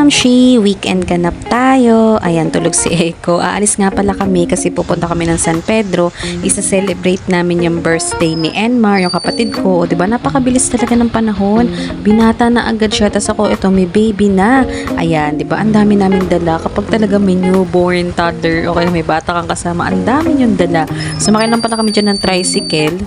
Kamshi, weekend ganap tayo. Ayan, tulog si Eko. Aalis nga pala kami kasi pupunta kami ng San Pedro. Isa-celebrate namin yung birthday ni Enmar, yung kapatid ko. O, diba, napakabilis talaga ng panahon. Binata na agad siya. Tas ako, ito, may baby na. Ayan, diba, ang dami namin dala. Kapag talaga may newborn, toddler, o kaya may bata kang kasama, ang dami yung dala. Sumakay lang pala kami dyan ng tricycle.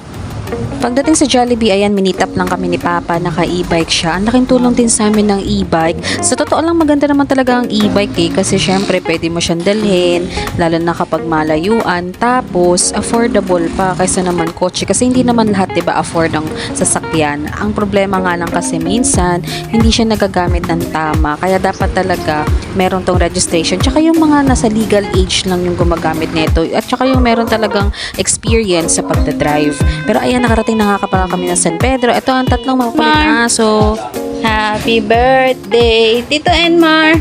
Pagdating sa Jollibee, ayan, minitap lang kami ni Papa, naka-e-bike siya. Ang laking tulong din sa amin ng e-bike. Sa totoo lang, maganda naman talaga ang e-bike kasi syempre pwede mo siyang dalhin, lalo na kapag malayuan. Tapos, affordable pa kaysa naman kotse. Kasi hindi naman lahat, diba, afford ang sasakyan. Ang problema nga lang kasi minsan, hindi siya nagagamit ng tama. Kaya dapat talaga meron tong registration. Tsaka yung mga nasa legal age lang yung gumagamit nito. At tsaka yung meron talagang experience sa pagdadrive. Pero ayan, nakarating na nga pala kami ng San Pedro. Ito ang tatlong makukulit na aso. Happy birthday, Tito Enmar.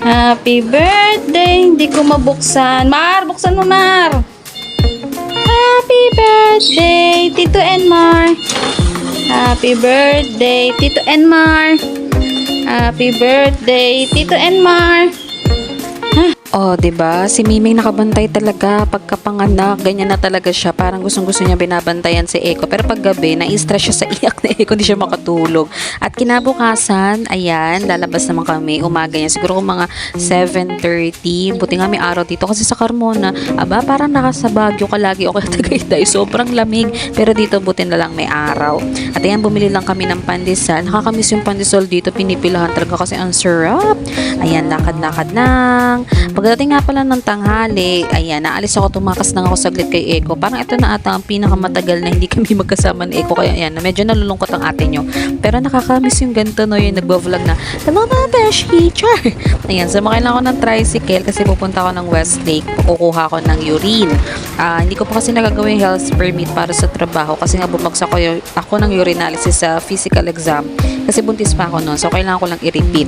Happy birthday. Hindi ko mabuksan. Mar, buksan mo, Mar. Happy birthday, Tito Enmar. Happy birthday, Tito Enmar. Happy birthday, Tito Enmar. Oh, 'di ba? Si Miming nakabantay talaga pagkapanganak. Ganyan na talaga siya. Parang gustong-gusto niya binabantayan si Eko. Pero pag gabi, na-stress siya sa iyak ni Eko, hindi siya makatulog. At kinabukasan, ayan, lalabas naman kami. Umaga niya, siguro kung mga 7:30. Buti nga may araw dito kasi sa Carmona, aba, parang nasa Baguio ka lagi o kaya Tagaytay. Sobrang lamig. Pero dito, buti na lang may araw. At ayan, bumili lang kami ng pandesal. Nakakamiss yung pandesal dito. Pinipilahan talaga kasi ang sarap. Ayan, lakad-lakad lang. Pagdating nga pala ng tanghali, ayan, naalis ako, tumakas lang ako saglit kay Eko. Parang ito na ata ang pinakamatagal na hindi kami magkasama ni Eko. Kaya ayan, medyo nalulungkot ang ate nyo. Pero nakakamiss yung ganito, no, yung nagbo-vlog na, Mama Beshi, char! Ayan, sumakay lang ako ng tricycle kasi pupunta ako ng Westlake. Kukuha ako ng urine. Hindi ko pa kasi nagagawa yung health permit para sa trabaho kasi nga bumagsak ako ng urinalysis sa physical exam. Kasi buntis pa ako noon, so kailangan ko lang i-repeat.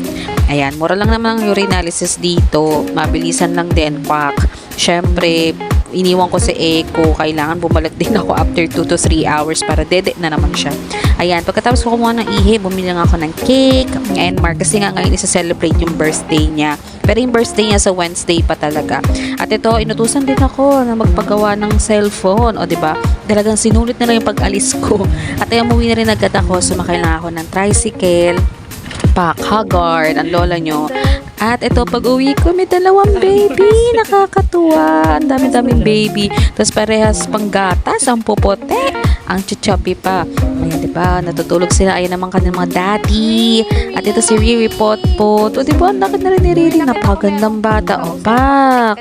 Ayan, mura lang naman ang urinalysis dito. Mabilisan lang din, pak. Syempre, iniwan ko si Eko. Kailangan bumalik din ako after 2 to 3 hours para dede na naman siya. Ayan, pagkatapos ko kumuha ng ihi, bumili lang ako ng cake and mark kasi nga ngayon isa-celebrate yung birthday niya. Pero yung birthday niya sa Wednesday pa talaga. At ito, inutusan din ako na magpagawa ng cellphone. O, diba? Talagang sinulit na lang yung pag-alis ko. At ay, umuwi na rin agad ako. Sumakay lang ako ng tricycle. Pak, Haggard, ang lola nyo. At ito, pag uwi ko, may dalawang baby. Nakakatuwa. Ang dami-daming baby. Tapos parehas pang gatas, ang pupote. Ang chuchoppy pa. Ayan, diba? Natutulog sila. Ayan naman kanilang mga daddy. At ito si Riri Potpot. O, diba? Ang lakad na rin ni Riri. Napagandang bata. O, pak.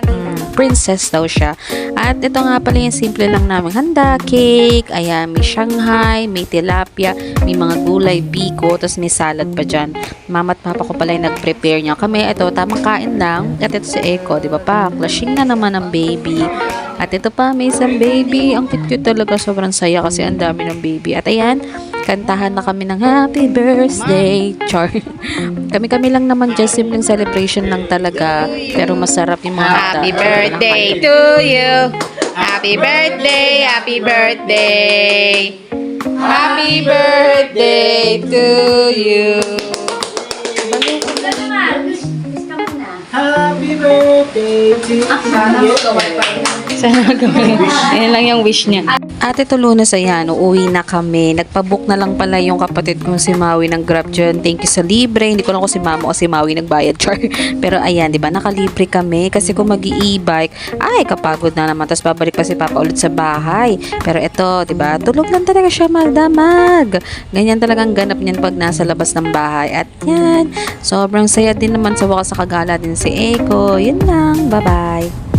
Princess daw siya. At ito nga pala yung simple lang namin handa. Cake. Ayan, may Shanghai. May tilapia. May mga gulay, biko. Tapos may salad pa dyan. Mama at papa ko pala yung nag-prepare niya. Kami, ito, tamang kain lang. At ito si Eko. Diba pa? Clashing na naman ang baby. At ito pa, may isang baby. Ang cute talaga. Sobrang saya kasi ang dami ng baby. At ayan, kantahan na kami ng happy birthday. Char. Kami-kami lang naman dyan. Simpleng celebration lang talaga. Pero masarap yung mga handa. Happy birthday to you. Happy birthday, happy birthday. Happy birthday to you. Happy birthday to you. Sana gawin. Yan lang yung wish niya. At ito Lunes, ayan, uuwi na kami. Nagpabook na lang pala yung kapatid kong si Maui ng Grab dyan. Thank you sa libre. Hindi ko lang kung si Mama o si Maui nagbayad, char. Pero ayan, di ba, nakalibre kami. Kasi kung mag-i-e-bike, ay, kapagod na naman. Tapos babalik pa si Papa ulit sa bahay. Pero ito, di ba, tulog lang talaga siya magdamag. Ganyan talagang ganap niyan pag nasa labas ng bahay. At yan, sobrang saya din naman sa wakas sa kagala din si Eko. Yun lang, bye-bye.